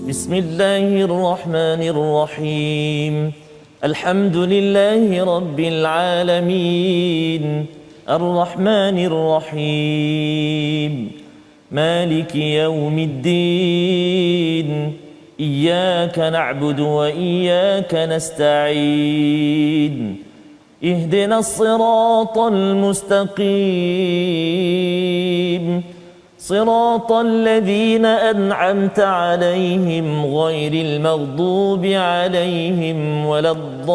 بسم الله الرحمن الرحيم الحمد لله رب العالمين الرحمن الرحيم مالك يوم الدين إياك نعبد وإياك نستعين اهدنا الصراط المستقيم صراط الذين أنعمت عليهم غير المغضوب عليهم ولا الضالين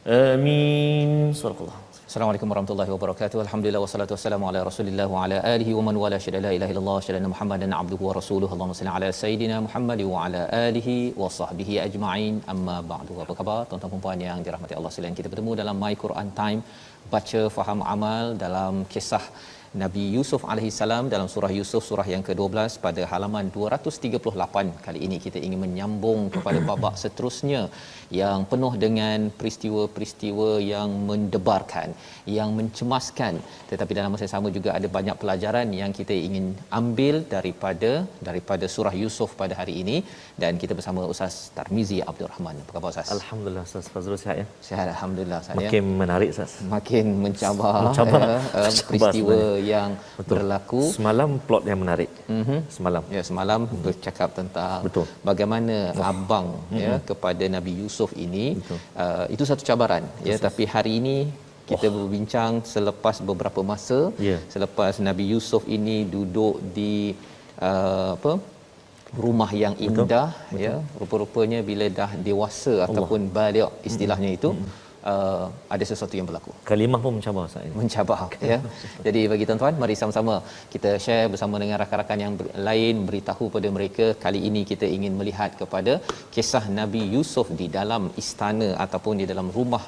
آمين صدق الله. Assalamualaikum warahmatullahi wabarakatuh. Alhamdulillah wassalatu wassalamu ala Rasulillah wa ala alihi wa man wala syada la ilaha illallah syada Muhammadan abduhu wa rasuluhu. Allahumma salli ala sayidina Muhammad wa ala alihi wa sahbihi ajma'in. Amma ba'du. Apa khabar tuan-tuan dan puan yang dirahmati Allah sekalian? Kita bertemu dalam My Quran Time, baca faham amal dalam kisah Nabi Yusuf alaihissalam dalam surah Yusuf surah yang ke-12 pada halaman 238. Kali ini kita ingin menyambung kepada babak seterusnya yang penuh dengan peristiwa-peristiwa yang mendebarkan, yang mencemaskan, tetapi dalam masa yang sama juga ada banyak pelajaran yang kita ingin ambil daripada surah Yusuf pada hari ini. Dan kita bersama Ustaz Tarmizi Abdul Rahman. Apa khabar Ustaz? Alhamdulillah Ustaz Fazrul, sihat ya? Sihat alhamdulillah Ustaz. Makin menarik Ustaz. Makin mencabar peristiwa yang betul. Berlaku Semalam plot yang menarik. Semalam bercakap tentang betul. Bagaimana abang ya kepada Nabi Yusuf ini itu satu cabaran ya, tapi hari ini kita berbincang selepas beberapa masa selepas Nabi Yusuf ini duduk di rumah yang indah. Betul. Ya, rupa-rupanya bila dah dewasa ataupun baligh istilahnya itu ada sesuatu yang berlaku. Kalimah pun mencabar Ustaz. Mencabar ya. Jadi bagi tuan-tuan, mari sama-sama kita share bersama dengan rakan-rakan yang lain, beritahu pada mereka. Kali ini kita ingin melihat kepada kisah Nabi Yusuf di dalam istana ataupun di dalam rumah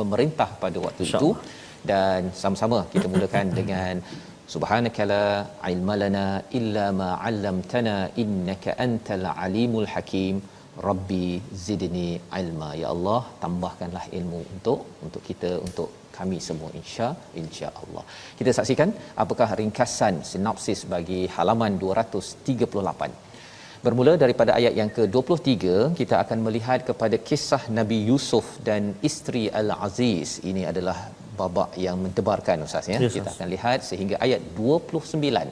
pemerintah pada waktu itu. Dan sama-sama kita mulakan dengan Subhanaka la ilma lana illa ma 'allamtana innaka antal alimul hakim. Rabbi zidni ilma. Ya Allah, tambahkanlah ilmu untuk kita, untuk kami semua insya-Allah. Kita saksikan apakah ringkasan sinopsis bagi halaman 238. Bermula daripada ayat yang ke-23, kita akan melihat kepada kisah Nabi Yusuf dan isteri Al-Aziz. Ini adalah babak yang mendebarkan Ustaz ya. Yes, kita akan lihat sehingga ayat 29.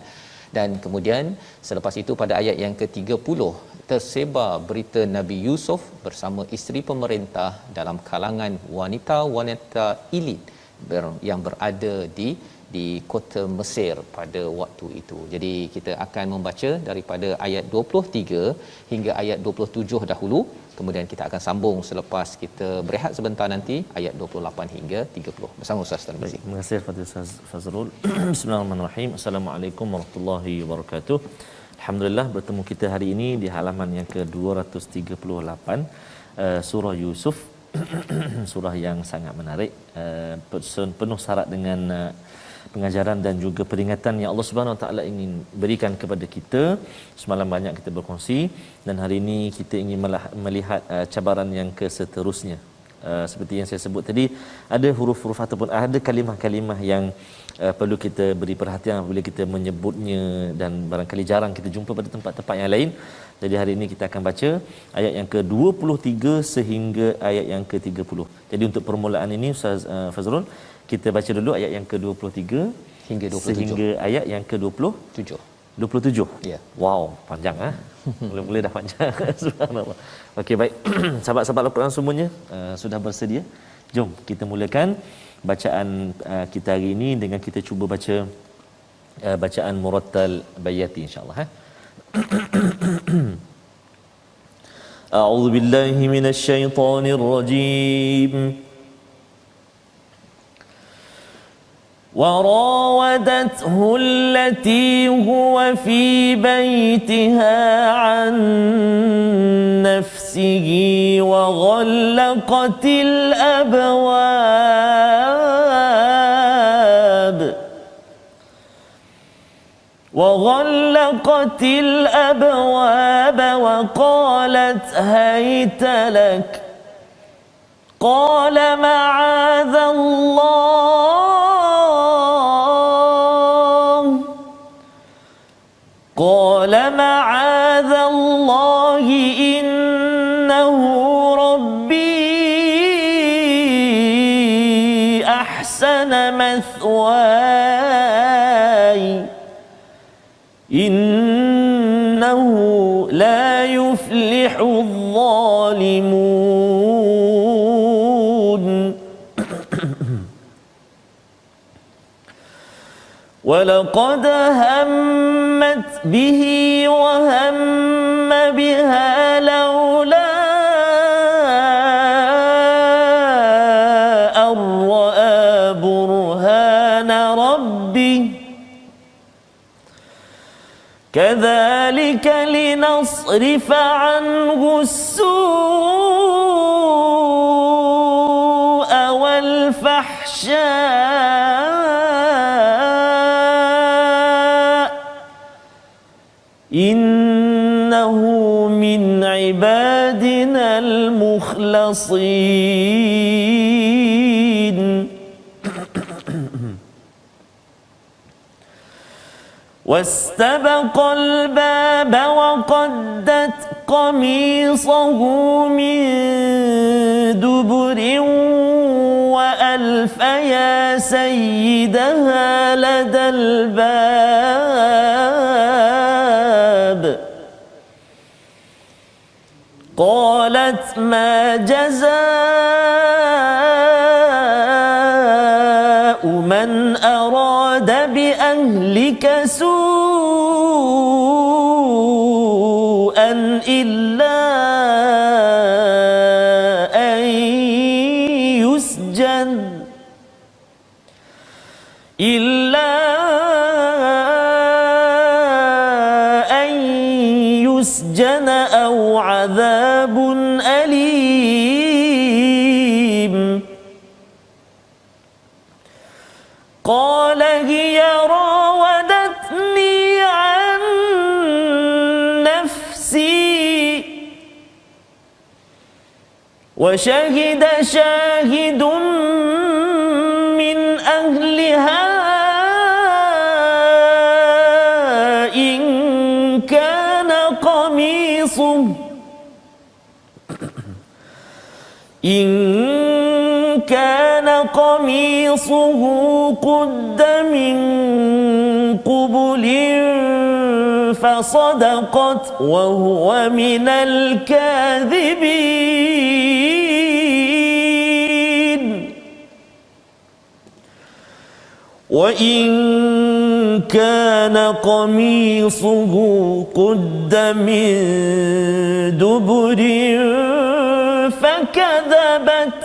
Dan kemudian selepas itu pada ayat yang ke-30 tersebar berita Nabi Yusuf bersama isteri pemerintah dalam kalangan wanita-wanita elit yang berada di kota Mesir pada waktu itu. Jadi kita akan membaca daripada ayat 23 hingga ayat 27 dahulu, kemudian kita akan sambung selepas kita berehat sebentar nanti ayat 28 hingga 30 bersama Ustaz Tarmizi. Terima kasih kepada Ustaz Fazrul. Bismillahirrahmanirrahim. Assalamualaikum warahmatullahi wabarakatuh. Alhamdulillah bertemu kita hari ini di halaman yang ke-238 surah Yusuf. Surah yang sangat menarik, penuh syarat dengan pengajaran dan juga peringatan yang Allah Subhanahu Wa Taala ingin berikan kepada kita. Semalam banyak kita berkongsi dan hari ini kita ingin melihat cabaran yang seterusnya. Seperti yang saya sebut tadi, ada huruf-huruf ataupun ada kalimah-kalimah yang perlu kita beri perhatian apabila kita menyebutnya dan barangkali jarang kita jumpa pada tempat-tempat yang lain. Jadi hari ini kita akan baca ayat yang ke-23 sehingga ayat yang ke-30. Jadi untuk permulaan ini Ustaz Fazrul, kita baca dulu ayat yang ke-23 hingga 27 sehingga ayat yang ke-27. 27. Ya. Wow, panjang ah. Mula-mula dah panjang. Subhanallah. Okey, baik. Sahabat-sahabat Al-Quran semuanya sudah bersedia? Jom kita mulakan bacaan kita hari ini dengan kita cuba baca bacaan murattal bayati insya-Allah. A'udzu billahi minasy syaithanir rajim. وراودته التي هو في بيتها عن نفسه وغلقت الأبواب وقالت هيت لك قال معاذ الله أحسن مثواي إنه لا يفلح الظالمون ولقد همت به وهم بها لولا أن رأى برهان ربه كذلك لنصرف عنه السوء والفحشاء إنه من عبادنا المخلصين واستبق الباب وقدت قميصه من دبر وألف يا سيدها لدى الباب قالت ما جزاء من أراد بأهلك سوءا إلا أن يسجن أو عذاب أليم قال هي راودتني عن نفسي وشهد شاهد من أهلها إن كان قميصه قد من قبل فصدقت وهو من الكاذبين وإن كان قميصه قد من دبر فكذبت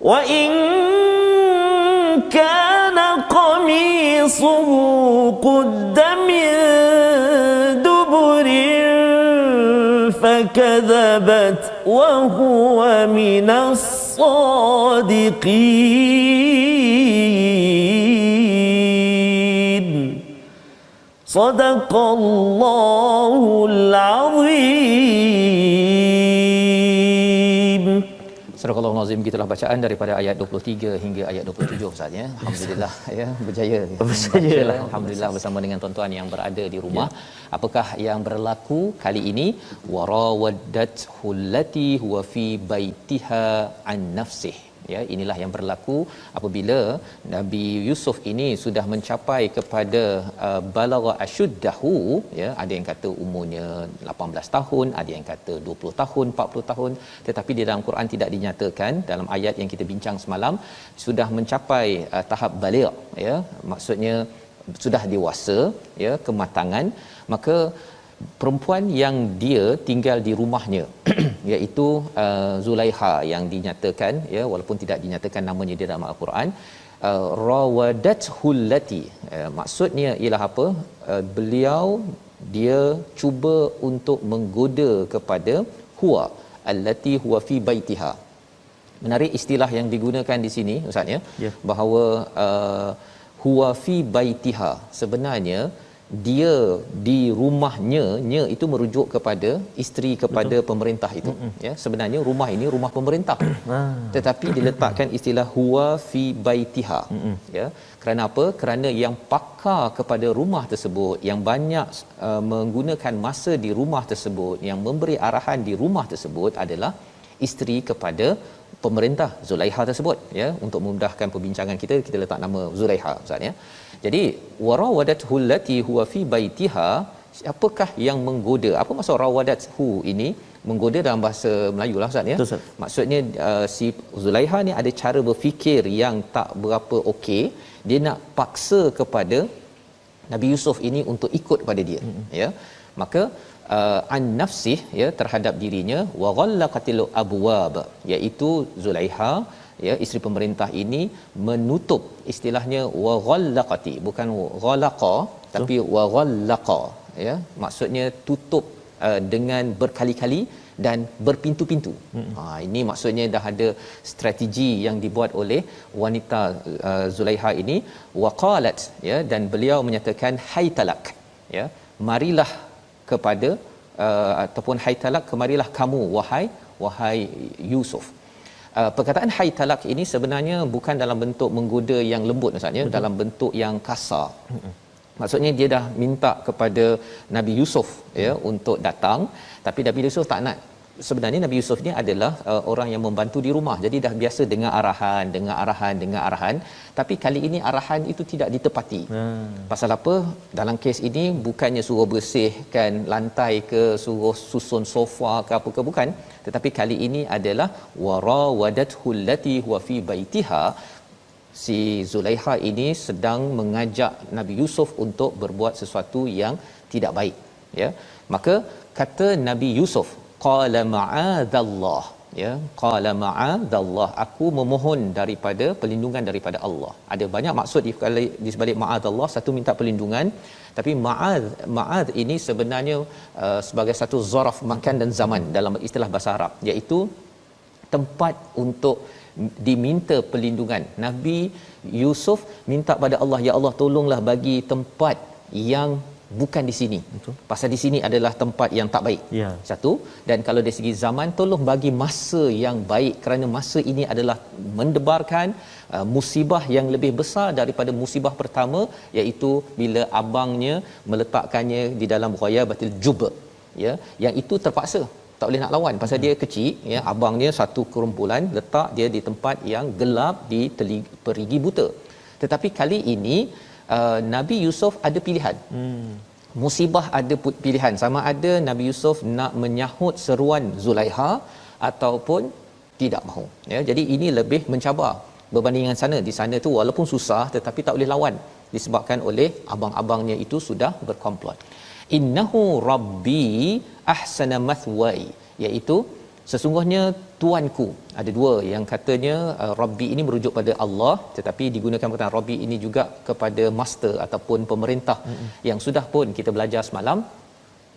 وإن كان قميصه قد من دبر فكذبت وهو من الصادقين صدق الله العظيم. Surah Al-Nazim, gitulah bacaan daripada ayat 23 hingga ayat 27 Ustaz ya. Alhamdulillah ya, berjaya. Alhamdulillah bersama dengan tuan-tuan yang berada di rumah. Apakah yang berlaku kali ini? Warawaddathu allati huwa fi baitiha an nafsih. Ya, inilah yang berlaku apabila Nabi Yusuf ini sudah mencapai kepada balagha asyuddahu, ya, ada yang kata umurnya 18 tahun, ada yang kata 20 tahun, 40 tahun, tetapi di dalam Quran tidak dinyatakan. Dalam ayat yang kita bincang semalam sudah mencapai tahap baligh, ya, maksudnya sudah dewasa, ya, kematangan. Maka perempuan yang dia tinggal di rumahnya iaitu Zulaiha yang dinyatakan, ya, walaupun tidak dinyatakan namanya di dalam Al-Quran, rawadathu allati, maksudnya ialah apa? Beliau dia cuba untuk menggoda kepada huwa allati huwa fi baitiha. Menarik istilah yang digunakan di sini Ustaz, ya, bahawa huwa fi baitiha, sebenarnya dia di rumahnya, nya itu merujuk kepada isteri kepada pemerintah itu. Ya, sebenarnya rumah ini rumah pemerintah. Tetapi diletakkan istilah huwa fi baitiha. Ya, kerana apa? Kerana yang pakar kepada rumah tersebut, yang banyak menggunakan masa di rumah tersebut, yang memberi arahan di rumah tersebut adalah isteri kepada pemerintah Zulaiha tersebut, ya. Untuk memudahkan perbincangan kita letak nama Zulaiha ustaz, ya. Jadi warawadathu allati huwa fi baitiha, siapakah yang menggoda? Apa maksud rawadathu ini? Menggoda dalam bahasa Melayu lah ustaz, ya. Betul, Maksudnya si Zulaiha ni ada cara berfikir yang tak berapa okey. Dia nak paksa kepada Nabi Yusuf ini untuk ikut pada dia, ya. Maka an nafsih, ya, terhadap dirinya, wa ghallaqatil abwab, iaitu Zulaiha, ya, isteri pemerintah ini menutup, istilahnya wa ghallaqati, bukan ghalaqa tapi wa ghallaqa, ya, maksudnya tutup dengan berkali-kali dan berpintu-pintu. Ini maksudnya dah ada strategi yang dibuat oleh wanita Zulaiha ini. Waqalat, ya, dan beliau menyatakan haytalak, ya, marilah kepada ataupun haytalak, kemarilah kamu wahai Yusuf. Perkataan haytalak ini sebenarnya bukan dalam bentuk menggoda yang lembut maksudnya, dalam bentuk yang kasar. Maksudnya dia dah minta kepada Nabi Yusuf, ya, untuk datang, tapi Nabi Yusuf tak nak. Sebenarnya Nabi Yusuf ni adalah orang yang membantu di rumah. Jadi dah biasa dengar arahan. Tapi kali ini arahan itu tidak ditepati. Pasal apa? Dalam kes ini bukannya suruh bersihkan lantai ke, suruh susun sofa ke apa ke, bukan. Tetapi kali ini adalah warawadathu allati huwa fi baitiha. Si Zulaiha ini sedang mengajak Nabi Yusuf untuk berbuat sesuatu yang tidak baik, ya. Maka kata Nabi Yusuf, qala ma'adzallah, ya, qala ma'adzallah, aku memohon daripada perlindungan daripada Allah. Ada banyak maksud di sebalik ma'adzallah. Satu, minta perlindungan, tapi ma'adz ini sebenarnya sebagai satu zaraf makan dan zaman dalam istilah bahasa Arab, iaitu tempat untuk diminta perlindungan. Nabi Yusuf minta pada Allah, ya Allah, tolonglah bagi tempat yang bukan di sini. Betul. Pasal di sini adalah tempat yang tak baik. Ya. Satu, dan kalau dari segi zaman, tolong bagi masa yang baik, kerana masa ini adalah mendebarkan musibah yang lebih besar daripada musibah pertama, iaitu bila abangnya meletakkannya di dalam ghayabatil jub, ya, yang itu terpaksa, tak boleh nak lawan pasal dia kecil, ya. Abangnya satu kerumpulan letak dia di tempat yang gelap, di perigi buta. Tetapi kali ini Nabi Yusuf ada pilihan. Musibah ada pilihan, sama ada Nabi Yusuf nak menyahut seruan Zulaiha ataupun tidak mahu, ya. Jadi ini lebih mencabar berbanding dengan sana. Di sana tu walaupun susah tetapi tak boleh lawan disebabkan oleh abang-abangnya itu sudah berkomplot. Innahu rabbi ahsana mathwai, iaitu sesungguhnya tuanku. Ada dua yang katanya rabbi ini merujuk pada Allah, tetapi digunakan perkataan rabbi ini juga kepada master ataupun pemerintah. Yang sudah pun kita belajar semalam,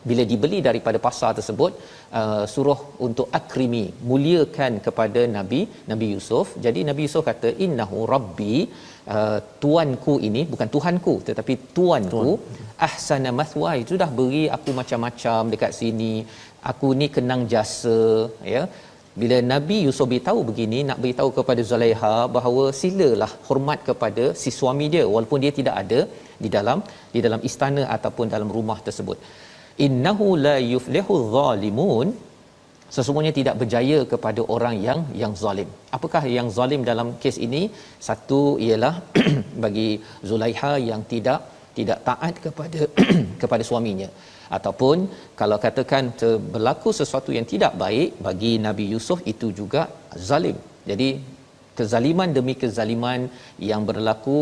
bila dibeli daripada pasar tersebut, suruh untuk akrimi, muliakan kepada Nabi Yusuf. Jadi Nabi Yusuf kata innahu rabbi, tuanku ini, bukan tuhanku tetapi tuanku, ahsana mathwai, sudah beri aku macam-macam dekat sini, aku ni kenang jasa, ya. Bila Nabi Yusuf beritahu begini, nak beritahu kepada Zulaiha bahawa silalah hormat kepada si suami dia walaupun dia tidak ada di dalam istana ataupun dalam rumah tersebut. Innahu la yuflihu zalimun, sesungguhnya tidak berjaya kepada orang yang zalim. Apakah yang zalim dalam kes ini? Satu ialah bagi Zulaiha yang tidak taat kepada kepada suaminya, ataupun kalau katakan berlaku sesuatu yang tidak baik bagi Nabi Yusuf, itu juga zalim. Jadi kezaliman demi kezaliman yang berlaku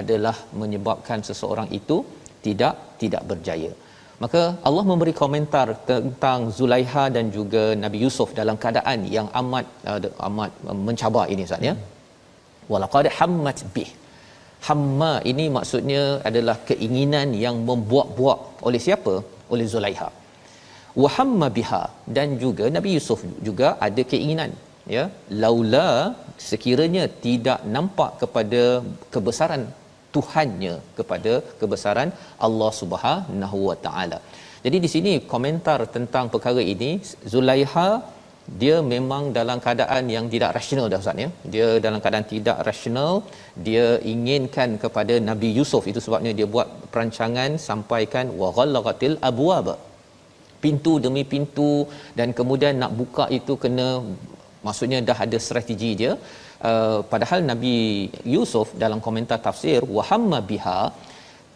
adalah menyebabkan seseorang itu tidak berjaya. Maka Allah memberi komentar tentang Zulaiha dan juga Nabi Yusuf dalam keadaan yang amat mencabar ini Ustaz, ya. Walaqad hammat bih. Hamma ini maksudnya adalah keinginan yang membuak-buak oleh siapa? Oleh Zulaiha. Wa hamma biha, dan juga Nabi Yusuf juga ada keinginan, ya. Laula, sekiranya tidak nampak kepada kebesaran Tuhannya, kepada kebesaran Allah Subhanahu Wa Taala. Jadi di sini komentar tentang perkara ini, Zulaiha dia memang dalam keadaan yang tidak rasional dah Ustaz, ya. Dia dalam keadaan tidak rasional, dia inginkan kepada Nabi Yusuf, itu sebabnya dia buat perancangan sampaikan wa ghallaqatil abwab, pintu demi pintu, dan kemudian nak buka itu kena Maksudnya dah ada strategi dia. Padahal Nabi Yusuf dalam komentar tafsir wahamma biha,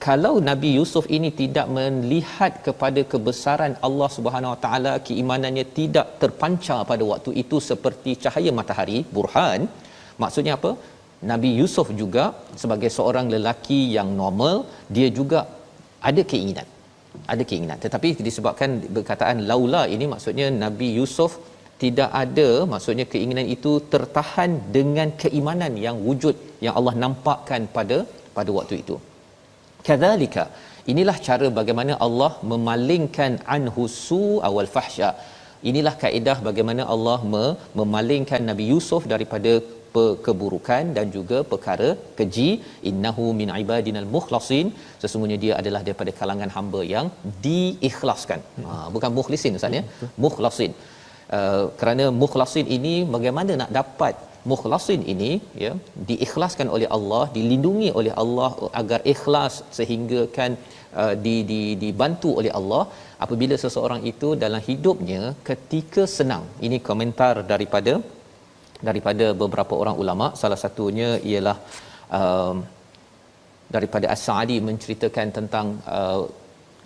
kalau Nabi Yusuf ini tidak melihat kepada kebesaran Allah Subhanahu Wa Taala, keimanannya tidak terpancar pada waktu itu seperti cahaya matahari, burhan. Maksudnya apa? Nabi Yusuf juga sebagai seorang lelaki yang normal, dia juga ada keinginan. Tetapi disebabkan perkataan laula ini, maksudnya Nabi Yusuf tidak ada, maksudnya keinginan itu tertahan dengan keimanan yang wujud yang Allah nampakkan pada waktu itu. Kadzalika, inilah cara bagaimana Allah memalingkan anhu su'a wal fahsya. Inilah kaedah bagaimana Allah memalingkan Nabi Yusuf daripada keburukan dan juga perkara keji. Innahu min ibadinal mukhlasin, sesungguhnya dia adalah daripada kalangan hamba yang diikhlaskan. Bukan mukhlisin Ustaz ya, mukhlasin. Kerana mukhlasin ini, bagaimana nak dapat mukhlasin ini ya, diikhlaskan oleh Allah, dilindungi oleh Allah agar ikhlas sehingga kan dibantu oleh Allah apabila seseorang itu dalam hidupnya ketika senang. Ini komentar daripada beberapa orang ulama. Salah satunya ialah daripada As-Sa'di menceritakan tentang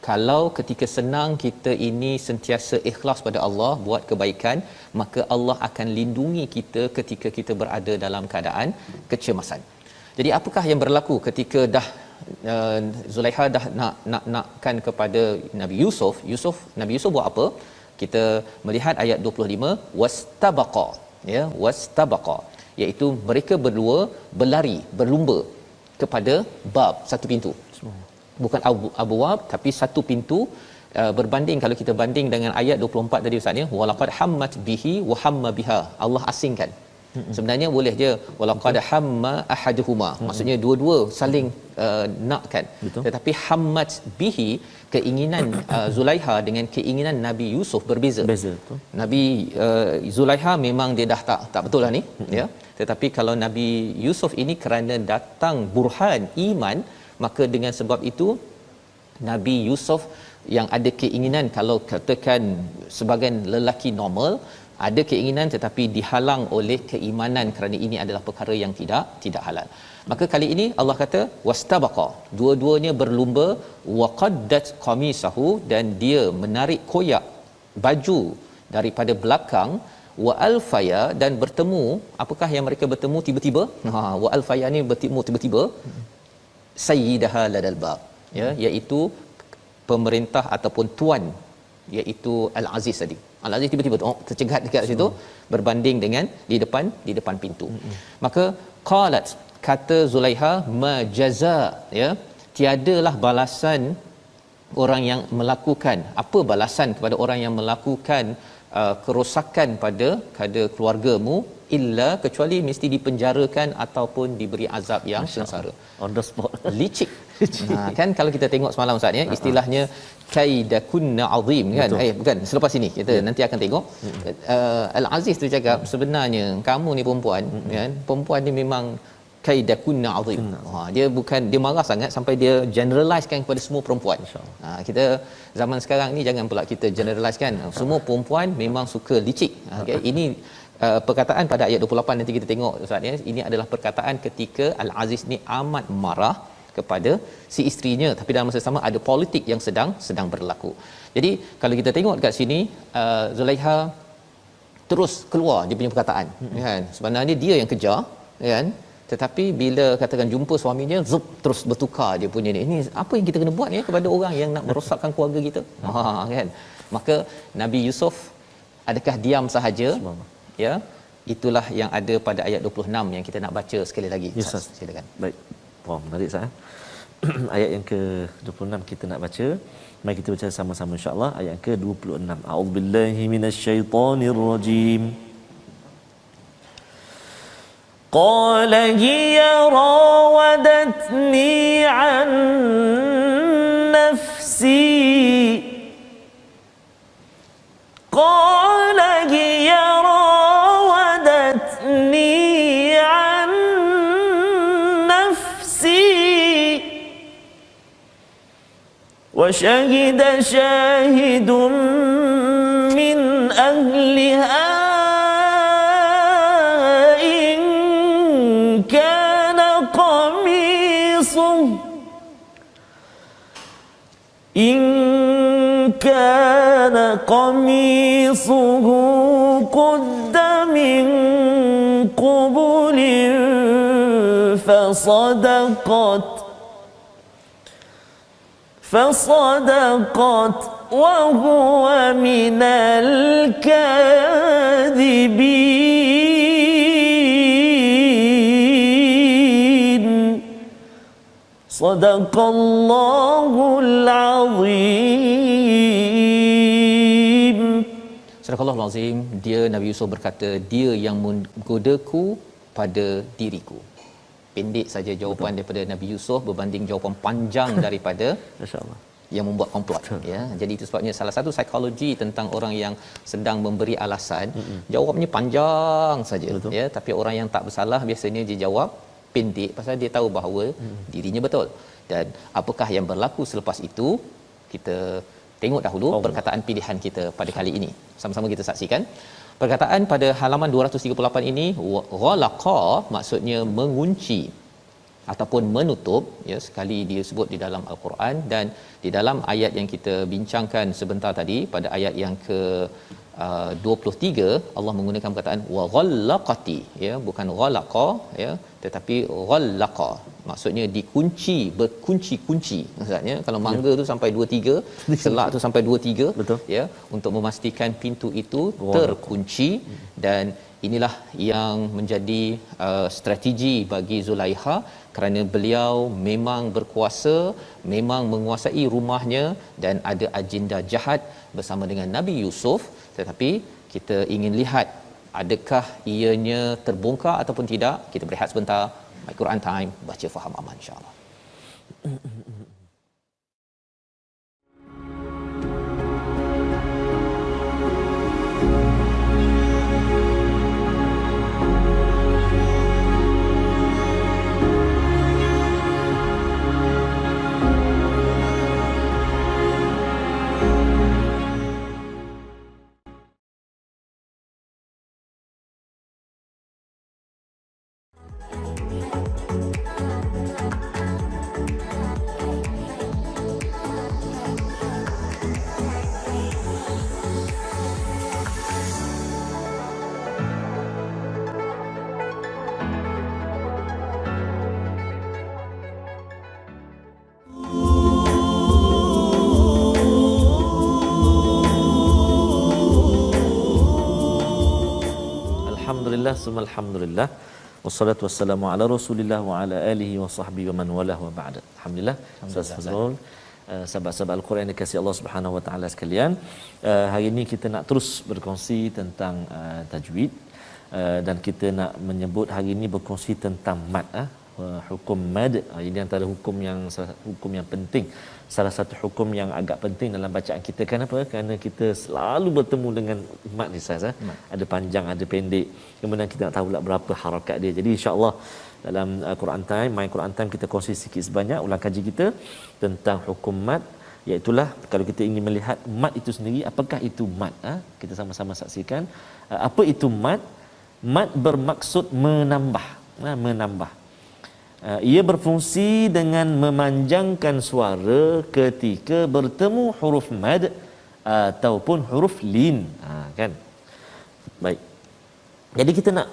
kalau ketika senang kita ini sentiasa ikhlas pada Allah, buat kebaikan, maka Allah akan lindungi kita ketika kita berada dalam keadaan kecemasan. Jadi apakah yang berlaku ketika dah Zulaikha dah nakkan kepada Nabi Yusuf? Nabi Yusuf buat apa? Kita melihat ayat 25, wastabaqa, ya, wastabaqa, iaitu mereka berdua berlumba kepada bab, satu pintu. Bukan abwab tapi satu pintu. Berbanding, kalau kita banding dengan ayat 24 tadi Ustaz ya, walaqad hammat bihi wa hamma biha, Allah asingkan. Sebenarnya boleh je walaqad hamma ahaduhuma, maksudnya dua-dua saling nakkan. Betul. Tetapi hammat bihi, keinginan Zulaikha dengan keinginan Nabi Yusuf berbeza. Betul. Nabi Zulaikha memang dia dah tak betul lah ni ya. Tetapi kalau Nabi Yusuf ini kerana datang burhan iman, maka dengan sebab itu Nabi Yusuf yang ada keinginan, kalau katakan sebagai lelaki normal, ada keinginan tetapi dihalang oleh keimanan kerana ini adalah perkara yang tidak halal. Maka kali ini Allah kata wastabaqa, dua-duanya berlumba, wa qaddat qamisahu, dan dia menarik koyak baju daripada belakang, wa alfaya, dan bertemu. Apakah yang mereka bertemu tiba-tiba? Wa alfaya ni bertemu tiba-tiba, sayyidaha ladal bab, ya, iaitu pemerintah ataupun tuan, iaitu Al-Aziz tadi. Al-Aziz tiba-tiba tercegat dekat situ berbanding dengan di depan pintu. Maka qalat, kata Zulaikha, ma jaza, ya, tiadalah balasan orang yang melakukan, apa balasan kepada orang yang melakukan kerosakan pada keluargamu, illa, kecuali mesti dipenjarakan ataupun diberi azab yang sengsara. On the spot. Licik. Kan kalau kita tengok semalam Ustaz ya, istilahnya kaidakunna azim kan. Bukan, selepas ini kita nanti akan tengok. Al-Aziz tu cakap, sebenarnya kamu ni perempuan kan, perempuan ni memang kaidakunna azim. Dia bukan, dia marah sangat sampai dia generalizekan kepada semua perempuan. Kita zaman sekarang ni jangan pula kita generalizekan semua perempuan memang suka licik. Okay? Ini perkataan pada ayat 28 nanti kita tengok Ustaz ya. Ini adalah perkataan ketika Al-Aziz ni amat marah kepada si isterinya, tapi dalam masa sama ada politik yang sedang berlaku. Jadi kalau kita tengok dekat sini, Zulaikha terus keluar dia punya perkataan kan. Sebenarnya dia yang kejar kan, tetapi bila katakan jumpa suaminya, zup, terus bertukar dia punya ni. Ini apa yang kita kena buat ya kepada orang yang nak merosakkan keluarga kita? Kan. Maka Nabi Yusuf adakah diam sahaja? Ya, itulah yang ada pada ayat 26 yang kita nak baca sekali lagi. Yes, silakan. Baik. Wah, menarik Ustaz. Ayat yang ke-26 kita nak baca. Mari kita baca sama-sama insya-Allah ayat yang ke-26. A'udzubillahi minasyaitonirrajim. Qala hiya rawadatni 'an nafsi. Qala hiya rawadatni 'an nafsi. Wa shahida shahidun min ahliha إن كان قميصه قد من قبل فصدقت وهو من الكاذبين صدق الله العظيم. Surah Al-Azim, dia Nabi Yusuf berkata, dia yang menggodaku pada diriku. Pendek saja jawapan Betul. Daripada Nabi Yusuf berbanding jawapan panjang daripada Masya-Allah yang membuat komplot. Ya, jadi itu sebabnya salah satu psikologi tentang orang yang sedang memberi alasan, jawabnya panjang saja. Betul. Ya, tapi orang yang tak bersalah biasanya dia jawab pendek pasal dia tahu bahawa dirinya betul. Dan apakah yang berlaku selepas itu, kita tengok dahulu perkataan pilihan kita pada kali ini. Sama-sama kita saksikan. Perkataan pada halaman 238 ini, ghalaqa maksudnya mengunci ataupun menutup, ya, sekali dia sebut di dalam Al-Quran. Dan di dalam ayat yang kita bincangkan sebentar tadi, pada ayat yang ke 23, Allah menggunakan perkataan wa ghallaqati, ya, bukan ghalaqa, ya, tetapi ghallaqa maksudnya dikunci, berkunci-kunci. Maksudnya kalau mangga tu sampai 23, selak tu sampai 23, Betul. Ya, untuk memastikan pintu itu terkunci. Dan inilah yang menjadi strategi bagi Zulaiha, kerana beliau memang berkuasa, memang menguasai rumahnya dan ada agenda jahat bersama dengan Nabi Yusuf. Tetapi kita ingin lihat adakah ianya terbongkar ataupun tidak. Kita berehat sebentar. My Quran Time, baca faham aman, insya-Allah. Alhamdulillah wassalatu wassalamu ala Rasulillah wa ala alihi wa sahbihi wa man walah wa ba'da. Alhamdulillah. Sahabat-sahabat Al-Quran yang dikasihi Allah Subhanahu wa taala sekalian, hari ini kita nak terus berkongsi tentang tajwid, dan kita nak menyebut hari ini berkongsi tentang mad, hukum mad. Ini antara hukum yang penting, salah satu hukum yang agak penting dalam bacaan kita. Kenapa? Kerana kita selalu bertemu dengan mad ni, Ustaz. Ada panjang, ada pendek. Kemudian kita nak tahu pula berapa harakat dia. Jadi insya-Allah dalam Quran Time, My Quran Time, kita kongsi sikit sebanyak ulang kaji kita tentang hukum mad. Iaitulah kalau kita ingin melihat mad itu sendiri, apakah itu mad? Kita sama-sama saksikan apa itu mad. Mad bermaksud menambah. Menambah. Ia berfungsi dengan memanjangkan suara ketika bertemu huruf mad ataupun huruf lin, kan? Baik. Jadi kita nak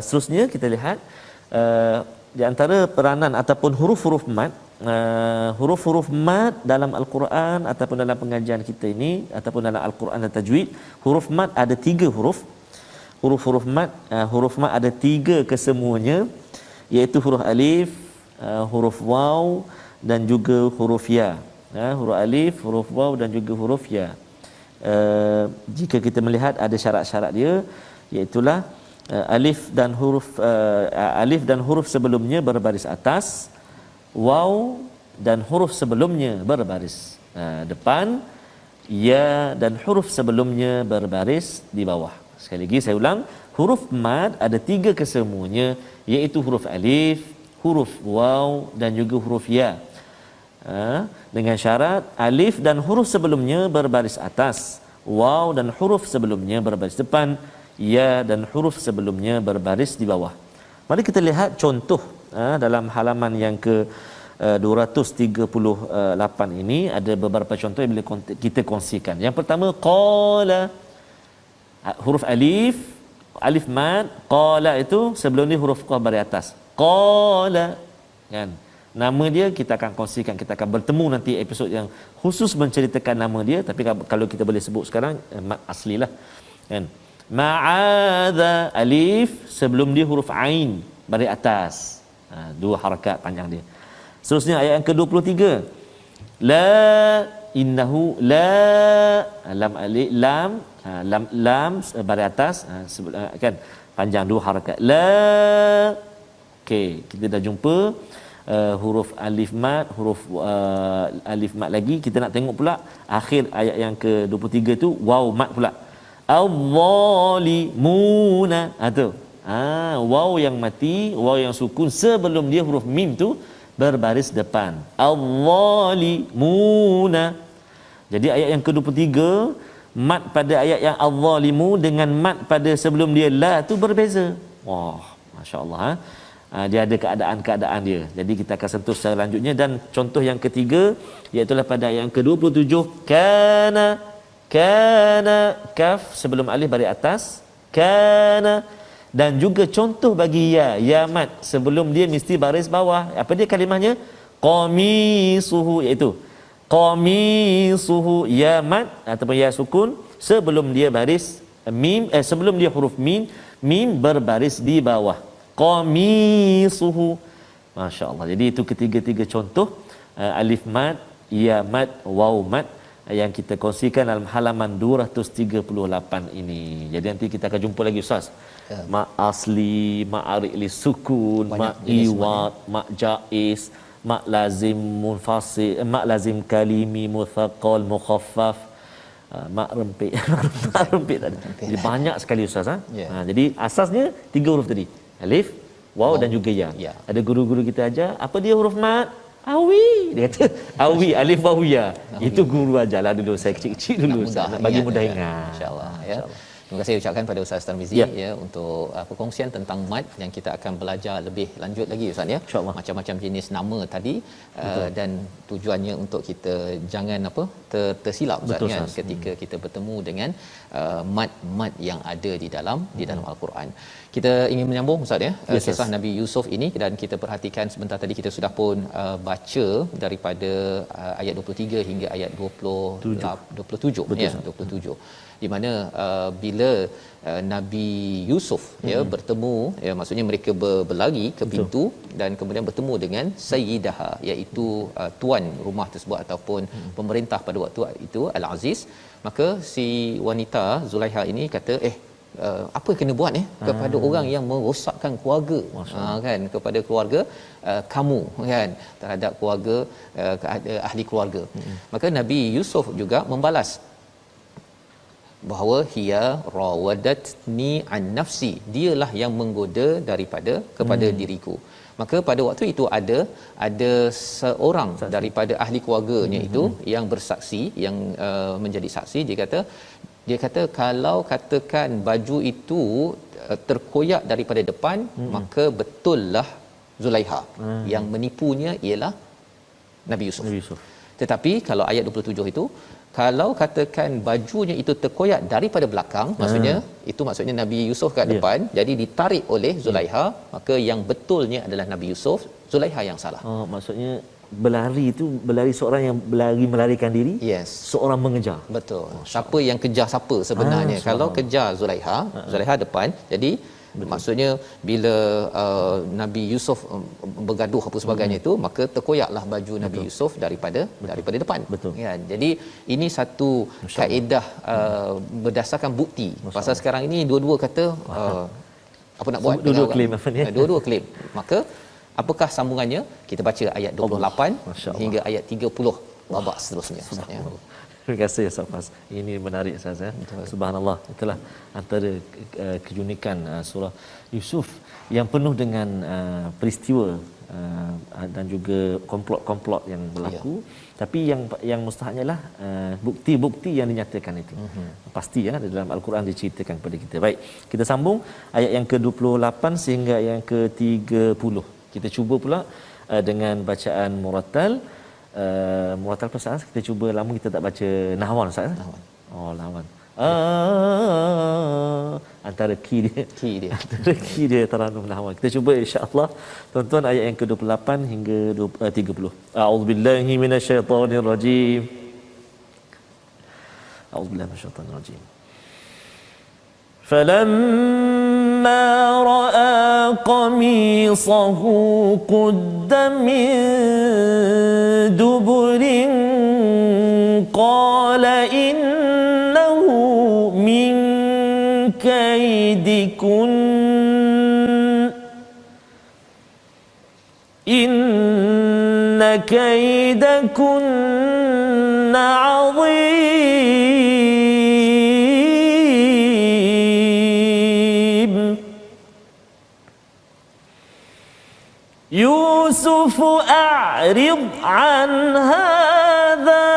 seterusnya kita lihat di antara peranan ataupun huruf-huruf mad, huruf-huruf mad dalam Al-Quran ataupun dalam pengajian kita ini ataupun dalam Al-Quran dan tajwid, huruf mad ada 3 huruf. Huruf mad ada 3 kesemuanya, iaitu huruf alif, huruf waw dan juga huruf ya. Huruf alif, huruf waw dan juga huruf ya. Jika kita melihat ada syarat-syarat dia, iaitulah alif dan huruf sebelumnya berbaris atas, waw dan huruf sebelumnya berbaris depan, ya dan huruf sebelumnya berbaris di bawah. Sekali lagi saya ulang, huruf mad ada 3 kesemuanya, iaitu huruf alif, huruf waw dan juga huruf ya. Dengan syarat alif dan huruf sebelumnya berbaris atas, waw dan huruf sebelumnya berbaris depan, ya dan huruf sebelumnya berbaris di bawah. Mari kita lihat contoh dalam halaman yang ke 238 ini ada beberapa contoh yang boleh kita kongsikan. Yang pertama qala, huruf alif mad, qala itu sebelum ni huruf qaf baris atas. Qala, kan? Nama dia kita akan kongsikan, kita akan bertemu nanti episod yang khusus menceritakan nama dia, tapi kalau kita boleh sebut sekarang mad aslilah, kan? Ma'adha, alif sebelum dia huruf ain baris atas. Dua harakat panjang dia. Seterusnya ayat yang ke-23. La innahu la, lam alif lam baris atas, kan, panjang dua harakat. La. Okey, kita dah jumpa huruf alif mad, huruf alif mad lagi. Kita nak tengok pula akhir ayat yang ke-23 tu waw mad pula. Al-zalimuna. Tu. Waw yang mati, waw yang sukun sebelum dia huruf mim tu berbaris depan. Al-zalimuna. Jadi ayat yang ke-23 mad pada ayat yang al-zalimu dengan mad pada sebelum dia la tu berbeza. Wah, masya-Allah. Dia ada keadaan-keadaan dia. Jadi kita akan sentuh secara lanjutnya. Dan contoh yang ketiga iaitu pada ayat yang ke-27 kana kaf sebelum alif baris atas, kana. Dan juga contoh bagi ya mat sebelum dia mesti baris bawah. Apa dia kalimahnya? Qamisuhu, iaitu qamisuhu, ya mat ataupun ya sukun sebelum dia baris mim, sebelum dia huruf mim berbaris di bawah. Qamisuhu. Masya-Allah. Jadi itu ketiga-tiga contoh alif mad, ya mad, waw mad yang kita kongsikan dalam halaman 238 ini. Jadi nanti kita akan jumpa lagi Ustaz. Mak asli, mak arili sukun, mak iwat, mak jaiz, mak lazim munfasil, mak lazim kalimi muthaqqal mukhaffaf, mak rempit. Mak rempit tadi. Jadi banyak sekali Ustaz. Jadi asasnya 3 huruf tadi. Alif, waw dan juga ya. Ada guru-guru kita ajar, apa dia huruf mat? Awi. Dia kata awi, alif waw ya. Itu guru ajarlah dulu, saya kecil-kecil dulu Ustaz. Bagi mudah ingat. Insya-Allah ya. Terima kasih ucapkan pada Ustaz Tarmizi ya untuk perkongsian tentang mad yang kita akan belajar lebih lanjut lagi Ustaz ya. Macam-macam jenis nama tadi dan tujuannya untuk kita jangan tersilap Ustaz kan ketika kita bertemu dengan mad yang ada di dalam Al-Quran. Kita ingin menyambung Ustaz ya kisah Nabi Yusuf ini, dan kita perhatikan sebentar tadi kita sudah pun baca daripada ayat 23 hingga ayat 27 ya 27, di mana bila Nabi Yusuf ya bertemu, ya maksudnya mereka berlari ke pintu dan kemudian bertemu dengan sayyidaha, iaitu tuan rumah tersebut ataupun pemerintah pada waktu itu Al-Aziz. Maka si wanita Zulaiha ini kata apa kena buat kepada orang yang merosakkan keluarga, kan, kepada keluarga kamu, kan, terhadap keluarga ahli keluarga. Maka Nabi Yusuf juga membalas bahawa hiya rawadatni an nafsi, dialah yang menggoda kepada diriku. Maka pada waktu itu ada seorang daripada ahli keluarganya itu yang bersaksi, yang menjadi saksi. Dia kata kalau katakan baju itu terkoyak daripada depan, maka betullah Zulaiha. Yang menipunya ialah Nabi Yusuf. Tetapi kalau ayat 27 itu, kalau katakan bajunya itu terkoyak daripada belakang, maksudnya Nabi Yusuf kat depan, jadi ditarik oleh Zulaiha, maka yang betulnya adalah Nabi Yusuf, Zulaiha yang salah. Maksudnya berlari seorang yang melarikan diri, seorang mengejar. Betul. Siapa yang kejar siapa sebenarnya? Kalau kejar Zulaiha depan, jadi maksudnya bila Nabi Yusuf bergaduh apa sebagainya itu, maka terkoyaklah baju Nabi Yusuf daripada depan. Kan? Jadi ini satu kaedah berdasarkan bukti. Pasal sekarang ini dua-dua kata apa nak buat, dua-dua claim dua-dua claim. Maka apakah sambungannya? Kita baca ayat 28 hingga ayat 30 babak seterusnya. Terima kasih Ustaz Fas. Ini menarik Ustaz ya. Subhanallah. Itulah antara keunikan surah Yusuf yang penuh dengan peristiwa dan juga komplot-komplot yang berlaku. Tapi yang mustahaknya lah bukti-bukti yang dinyatakan itu. Pasti ya dalam Al-Quran diceritakan kepada kita. Baik, kita sambung ayat yang ke-28 sehingga yang ke-30. Kita cuba pula dengan bacaan murattal. Murattal pasal kita cuba, lama kita tak baca nahwan Ustaz. Nahwan. Oh, nahwan. Antara key dia. Antara key dia Taranum nahwan. Kita cuba insya-Allah tuan-tuan ayat yang ke-28 hingga 30. A'udzubillahi minasyaitonirrajim. A'udzubillahi minasyaitonirrajim. فلما رأى قميصه قد من دبر قال إنه من كيدكن إن كيدكن عظيم يوسف أعرض عن هذا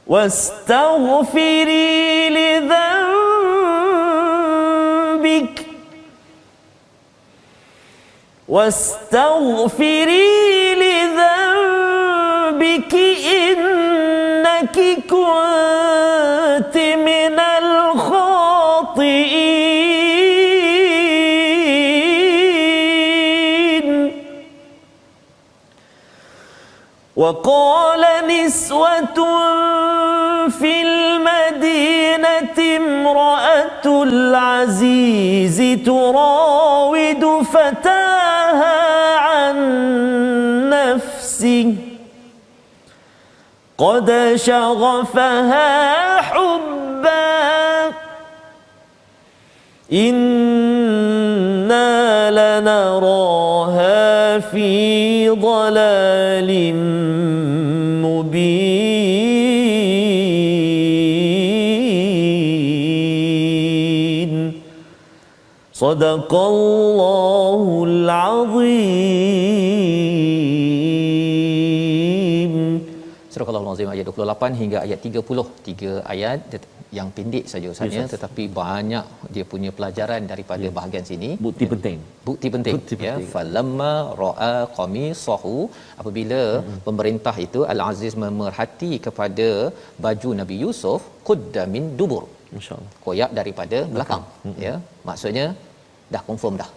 واستغفري لذنبك إنك كنت من الخاطئين وقال نسوة في المدينة امرأة العزيز تراود فتاها عن نفسه قد شغفها حبا إنا لنراها في ضلال مبين صدق الله العظيم. Surah Al-Azim ayat 28 hingga ayat 30, 3 ayat yang pendek saja Ustaz, tetapi banyak dia punya pelajaran daripada bahagian sini. Bukti penting. Ya, falamma ra'a qamisahu, apabila pemerintah itu Al-Aziz memerhati kepada baju Nabi Yusuf, qudda min dubur, Masya-Allah, koyak daripada belakang. Ya, maksudnya dah confirm dah,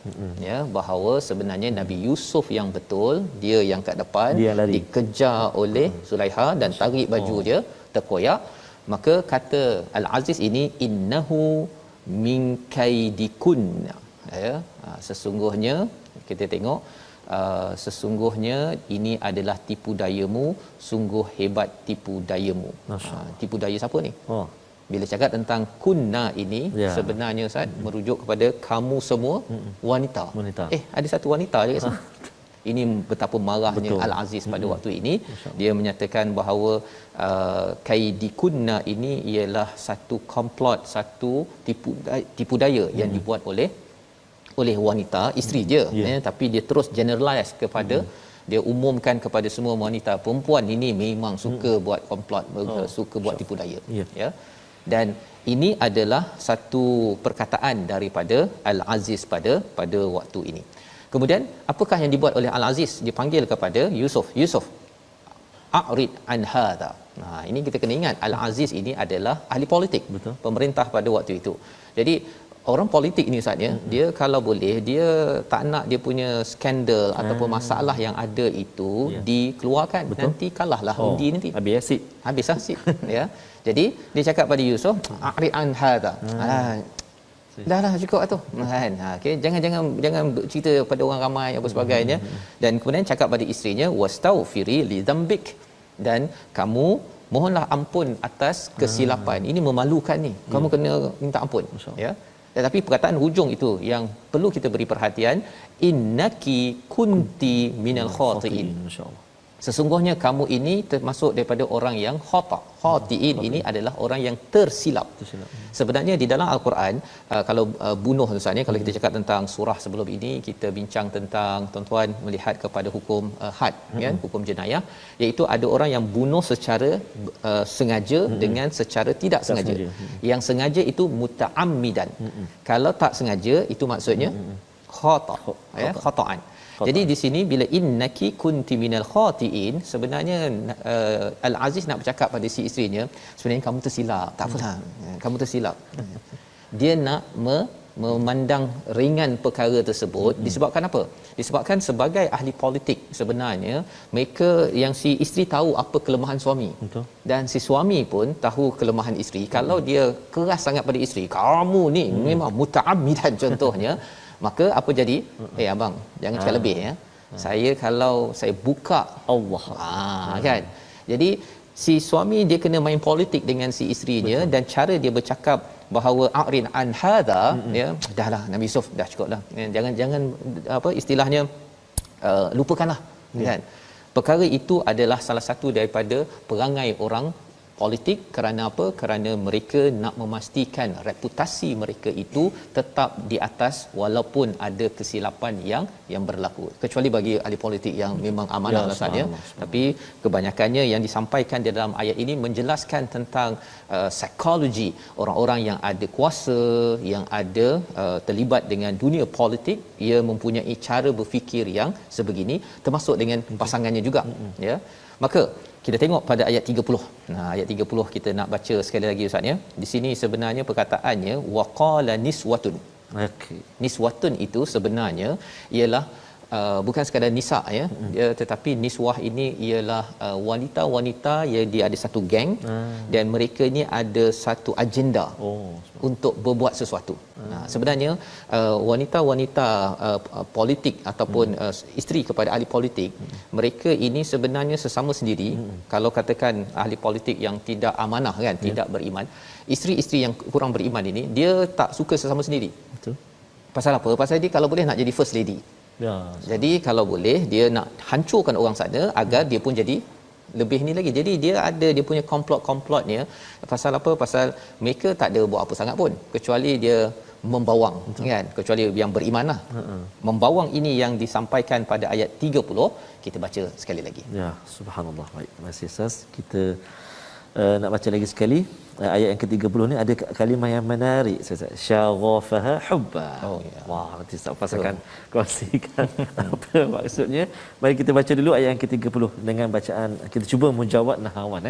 ya, bahawa sebenarnya Nabi Yusuf yang betul, dia yang kat depan, dia lari, dikejar oleh Zulaiha dan tarik baju dia terkoyak. Maka kata Al-Aziz ini, innahu min kaidikunna, ya, sesungguhnya kita tengok, sesungguhnya ini adalah tipu dayamu, sungguh hebat tipu dayamu. Tipu daya siapa ni? Bila cakap tentang kunna ini, sebenarnya Ustaz merujuk kepada kamu semua wanita. Ada satu wanita je kat sini. Ini betapa marahnya Al-Aziz pada waktu ini. Dia menyatakan bahawa kaidikunna ini ialah satu komplot, satu tipu daya yang dibuat oleh wanita, isteri je, tapi dia terus generalize kepada dia umumkan kepada semua wanita, perempuan ini memang suka buat komplot, suka buat tipu daya. Ya. Dan ini adalah satu perkataan daripada Al-Aziz pada waktu ini. Kemudian apakah yang dibuat oleh Al-Aziz? Dia panggil kepada Yusuf, a'rid an hadha. Ini kita kena ingat, Al-Aziz ini adalah ahli politik, pemerintah pada waktu itu. Jadi orang politik ni Ustaz, dia kalau boleh, dia tak nak dia punya skandal ataupun masalah yang ada itu dikeluarkan. Nanti kalahlah undi nanti. Habis asid. Ya. Jadi dia cakap pada Yusuf, a'rid an hadha. Dah cukup tu kan. Okey, jangan cerita pada orang ramai apa sebagainya. Dan kemudian cakap pada isterinya, wastaghfiri li dzambik, dan kamu mohonlah ampun atas kesilapan. Ini memalukan ni, kamu kena minta ampun, ya. Tetapi perkataan hujung itu yang perlu kita beri perhatian, innaki kunti minal khati'in. Masyaallah, sesungguhnya kamu ini termasuk daripada orang yang khatiin. Ini adalah orang yang tersilap. Sebenarnya di dalam Al-Quran, kalau bunuh misalnya, kalau kita cakap tentang surah sebelum ini, kita bincang tentang, tuan-tuan melihat kepada hukum had, kan, hukum jenayah, iaitu ada orang yang bunuh secara sengaja dengan secara tidak sengaja. Yang sengaja itu muta'ammidan. Kalau tak sengaja, itu maksudnya khata'an. Jadi di sini bila innaki kunti minal khati'in, sebenarnya Al-Aziz nak bercakap pada si isterinya, sebenarnya kamu tersilap. Tak apalah, kamu tersilap. Dia nak memandang ringan perkara tersebut. Disebabkan apa? Disebabkan sebagai ahli politik, sebenarnya mereka, yang si isteri tahu apa kelemahan suami. Betul. Dan si suami pun tahu kelemahan isteri. Kalau dia keras sangat pada isteri, kamu ni memang muta'ammidan contohnya, maka apa jadi? Abang, jangan cakap lebih ya. Saya kalau saya buka Allah. Kan. Jadi si suami dia kena main politik dengan si isterinya. Betul. Dan cara dia bercakap bahawa a'rin an hadha, ya, dahlah Nabi Yusuf, dah cukuplah. Jangan apa istilahnya, lupakanlah, kan. Perkara itu adalah salah satu daripada perangai orang politik. Kerana apa? Kerana mereka nak memastikan reputasi mereka itu tetap di atas walaupun ada kesilapan yang berlaku. Kecuali bagi ahli politik yang memang amanah rasanya. Tapi kebanyakannya yang disampaikan di dalam ayat ini menjelaskan tentang psikologi orang-orang yang ada kuasa, yang ada terlibat dengan dunia politik. Ia mempunyai cara berfikir yang sebegini, termasuk dengan pasangannya juga. Ya. Maka kita tengok pada ayat 30. Ayat 30 kita nak baca sekali lagi Ustaz ya. Di sini sebenarnya perkataannya waqala niswatun. Okey. Niswatun itu sebenarnya ialah bukan sekadar nisa ya, tetapi niswah ini ialah wanita-wanita yang dia ada satu geng dan mereka ni ada satu agenda untuk berbuat sesuatu. Sebenarnya wanita-wanita politik ataupun isteri kepada ahli politik, mereka ini sebenarnya sesama sendiri. Kalau katakan ahli politik yang tidak amanah kan, tidak beriman, isteri-isteri yang kurang beriman ini dia tak suka sesama sendiri. Betul. Pasal apa? Pasal dia kalau boleh nak jadi first lady. Ya. Jadi kalau boleh dia nak hancurkan orang sana agar dia pun jadi lebih ni lagi. Jadi dia punya komplot-komplotnya. Pasal apa? Pasal mereka tak ada buat apa sangat pun kecuali dia membawang. Betul. Kan, kecuali yang beriman lah. Membawang ini yang disampaikan pada ayat 30. Kita baca sekali lagi. Ya, subhanallah. Baik, terima kasih Ustaz. Kita nak baca lagi sekali. Ayat yang ke-30 ni ada kalimah yang menarik. Syaghafaha hubba. Wah, nanti Ustaz akan kongsikan apa maksudnya. Mari kita baca dulu ayat yang ke-30 dengan bacaan, kita cuba mujawad nahawan.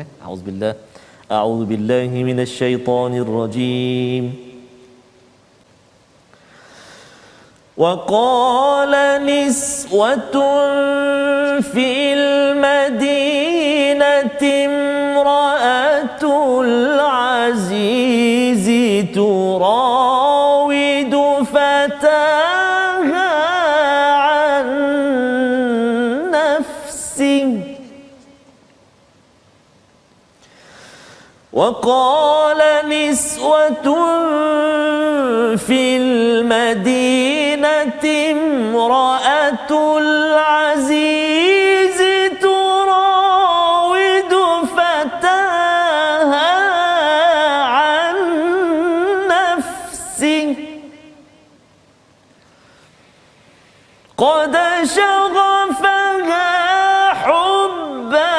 A'udzubillahi minasyaitonirrajim. وقال نسوة في المدينة امرأة العزيز تراود فتاها عن نفسه وقال نسوة في المدينة امرأة العزيز تراود فتاها عن نفسه قد شغفها حبا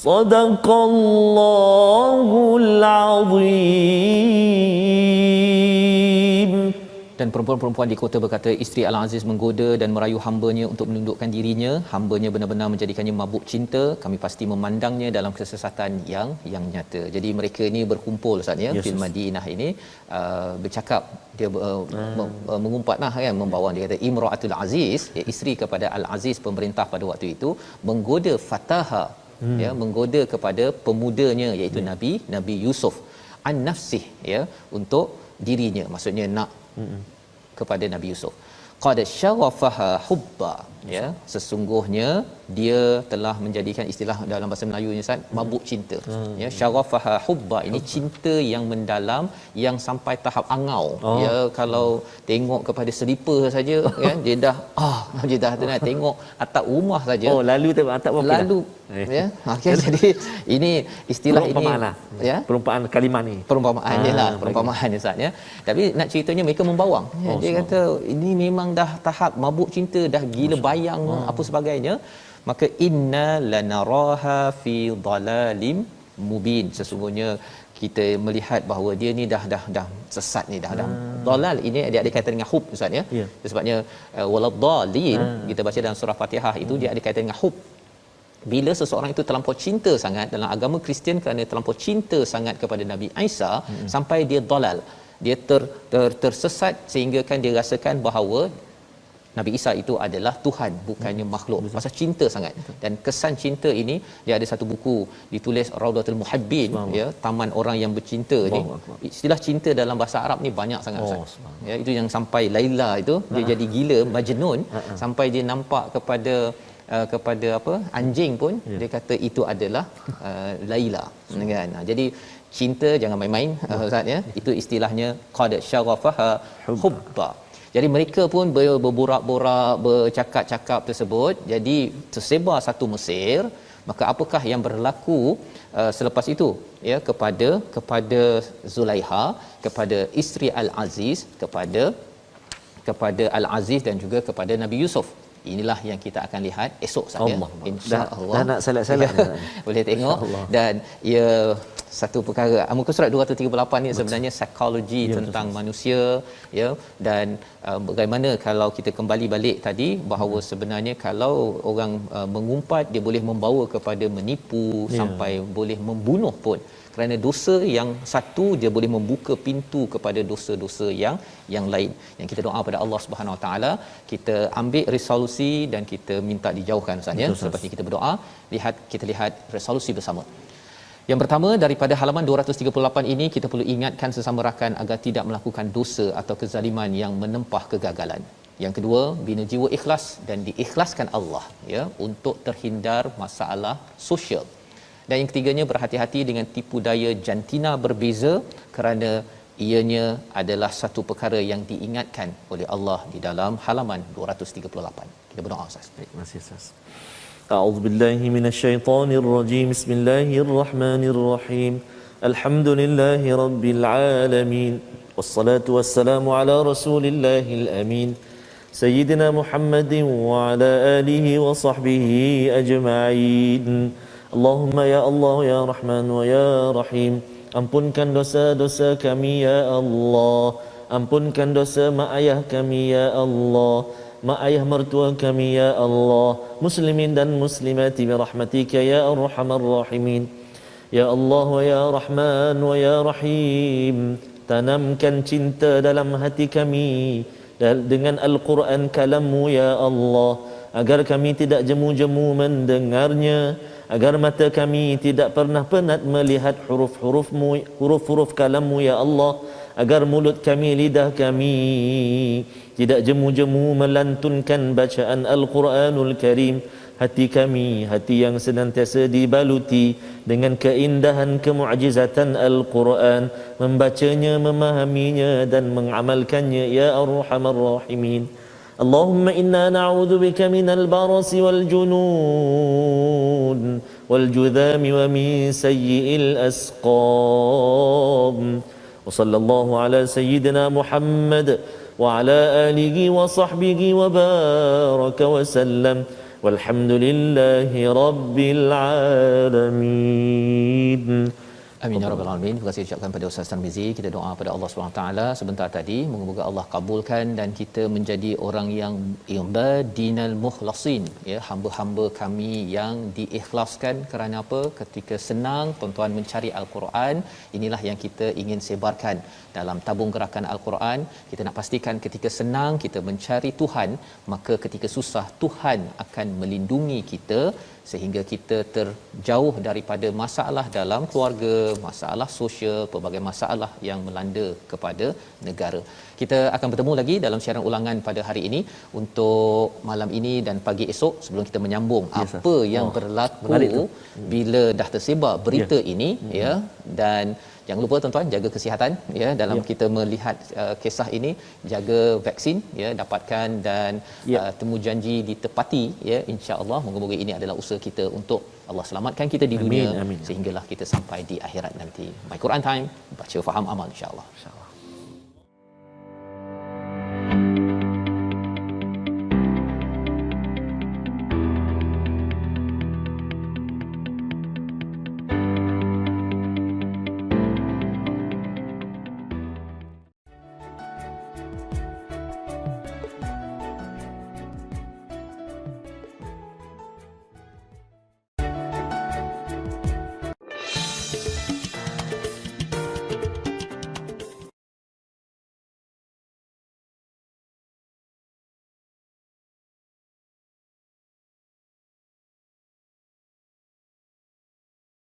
Sadaqallahul Azim. Dan perempuan-perempuan di kota berkata, isteri Al-Aziz menggoda dan merayu hambanya untuk menundukkan dirinya. Hambanya benar-benar menjadikannya mabuk cinta. Kami pasti memandangnya dalam kesesatan yang nyata. Jadi mereka ini berkumpul Ustaz ya, fil Madinah ini bercakap, dia mengumpat kan, membawa, dia kata Imra'atul Aziz, ya, isteri kepada Al-Aziz pemerintah pada waktu itu, menggoda fataha, ya, menggoda kepada pemudanya iaitu Nabi Yusuf, an nafsih, ya, untuk dirinya, maksudnya nak kepada Nabi Yusuf. Qad syaghafaha hubba, ya, sesungguhnya dia telah menjadikan istilah dalam bahasa Melayu ni Ustaz, mabuk cinta. Ya, syarafaha hubba, ini cinta yang mendalam yang sampai tahap angau. Ya, kalau tengok kepada selipar saja kan dia dah tu nak tengok atap rumah saja. Lalu tengok atap berapa lalu ya. Okey, jadi ini istilah ini lah. Ya, Perumpamaan kalimah ni. Perumpamaan dia lah, perumpamaan dia Ustaz ya. Tapi nak ceritanya mereka membawang. Ya, dia kata ini memang dah tahap mabuk cinta, dah gila bayang apa sebagainya. Maka inna lanaraha fi dhalalim mubin, sesungguhnya kita melihat bahawa dia ni dah sesat ni dah dalal ini ada kaitan dengan hub Ustaz ya. Sebabnya waladhdallin kita baca dalam surah Fatihah itu dia ada kaitan dengan hub. Bila seseorang itu terlampau cinta sangat dalam agama Kristian, kerana terlampau cinta sangat kepada Nabi Isa sampai dia dalal, dia tersesat sehingga kan dia rasakan bahawa Nabi Isa itu adalah Tuhan, bukannya makhluk. Pasal cinta sangat. Dan kesan cinta ini, dia ada satu buku ditulis Raudatul Muhibbin, ya, taman orang yang bercinta ni. Istilah cinta dalam bahasa Arab ni banyak sangat Ustaz. Ya, itu yang sampai Laila itu dia jadi gila, majnun, sampai dia nampak kepada apa anjing pun dia kata itu adalah Laila kan. Jadi cinta jangan main-main Ustaz ya. Itu istilahnya qad syarafaha hubba. Jadi mereka pun berborak-borak, bercakap-cakap tersebut. Jadi tersebar satu Mesir. Maka apakah yang berlaku selepas itu ya, kepada Zulaiha, kepada isteri Al-Aziz, kepada Al-Aziz dan juga kepada Nabi Yusuf. Inilah yang kita akan lihat esok saja, insya-Allah. Dah nak salat-salat boleh tengok. Dan ia satu perkara, muka surat 238 ni sebenarnya psikologi tentang manusia ya. Dan bagaimana kalau kita kembali balik tadi bahawa sebenarnya kalau orang mengumpat, dia boleh membawa kepada menipu sampai boleh membunuh pun. Kerana dosa yang satu dia boleh membuka pintu kepada dosa-dosa yang lain. Yang kita doa pada Allah Subhanahu Wa Taala, kita ambil resolusi dan kita minta dijauhkan Ustaz ya. Selepas ini kita berdoa, kita lihat resolusi bersama. Yang pertama, daripada halaman 238 ini kita perlu ingatkan sesama rakan agar tidak melakukan dosa atau kezaliman yang menempah kegagalan. Yang kedua, bina jiwa ikhlas dan diikhlaskan Allah ya, untuk terhindar masalah sosial. Dan yang ketiganya, berhati-hati dengan tipu daya jantina berbeza, kerana ianya adalah satu perkara yang diingatkan oleh Allah di dalam halaman 238. Kita berdoa Ustaz. Baik, terima kasih Ustaz. A'udzu billahi minasyaitonir rajim. Bismillahirrahmanirrahim. Alhamdulillahi rabbil alamin. Wassalatu wassalamu ala rasulillahil amin. Sayyidina Muhammadin wa ala alihi wa sahbihi ajma'in. Allahumma ya Allah ya Rahman wa ya Rahim, ampunkan dosa-dosa kami ya Allah, ampunkan dosa mak ayah kami ya Allah, mak ayah mertua kami ya Allah, muslimin dan muslimati bi rahmatika ya arhamar rahimin. Ya Allah wa ya Rahman wa ya Rahim, tanamkan cinta dalam hati kami dengan Al-Quran kalammu ya Allah, agar kami tidak jemu-jemu mendengarnya, agar mata kami tidak pernah penat melihat huruf-hurufmu, huruf-huruf kalammu ya Allah, agar mulut kami, lidah kami tidak jemu-jemu melantunkan bacaan Al-Quranul Karim. Hati kami, hati yang senantiasa dibaluti dengan keindahan kemu'jizatan Al-Quran, membacanya, memahaminya dan mengamalkannya ya Arhamar Rahimin. Allahumma inna na'udzu bika minal barasi wal junun wal judhami wa min sayyi'il asqam. Wa sallallahu ala sayyidina Muhammad wa ala alihi wa sahbihi wa baraka wa sallam. Walhamdulillahi rabbil alamin. Amin ya rabbal alamin. Terima kasih ucapkan pada Ustaz Tarmizi. Kita doa pada Allah Subhanahu taala sebentar tadi, moga-moga Allah kabulkan dan kita menjadi orang yang ibadinal mukhlasin ya, hamba-hamba kami yang diikhlaskan. Kerana apa? Ketika senang tuan-tuan mencari Al-Quran, inilah yang kita ingin sebarkan dalam tabung gerakan Al-Quran. Kita nak pastikan ketika senang kita mencari Tuhan, maka ketika susah Tuhan akan melindungi kita sehingga kita terjauh daripada masalah dalam keluarga, masalah sosial, pelbagai masalah yang melanda kepada negara. Kita akan bertemu lagi dalam siaran ulangan pada hari ini untuk malam ini dan pagi esok sebelum kita menyambung apa yang berlaku bila dah tersebar berita ini ya. Dan jangan lupa tuan-tuan jaga kesihatan ya dalam kita melihat kisah ini, jaga vaksin ya, dapatkan dan temu janji ditepati ya, insya-Allah. Moga-moga ini adalah usaha kita untuk Allah selamatkan kita di dunia, sehinggalah kita sampai di akhirat nanti. My Quran Time, baca faham amal insya-Allah.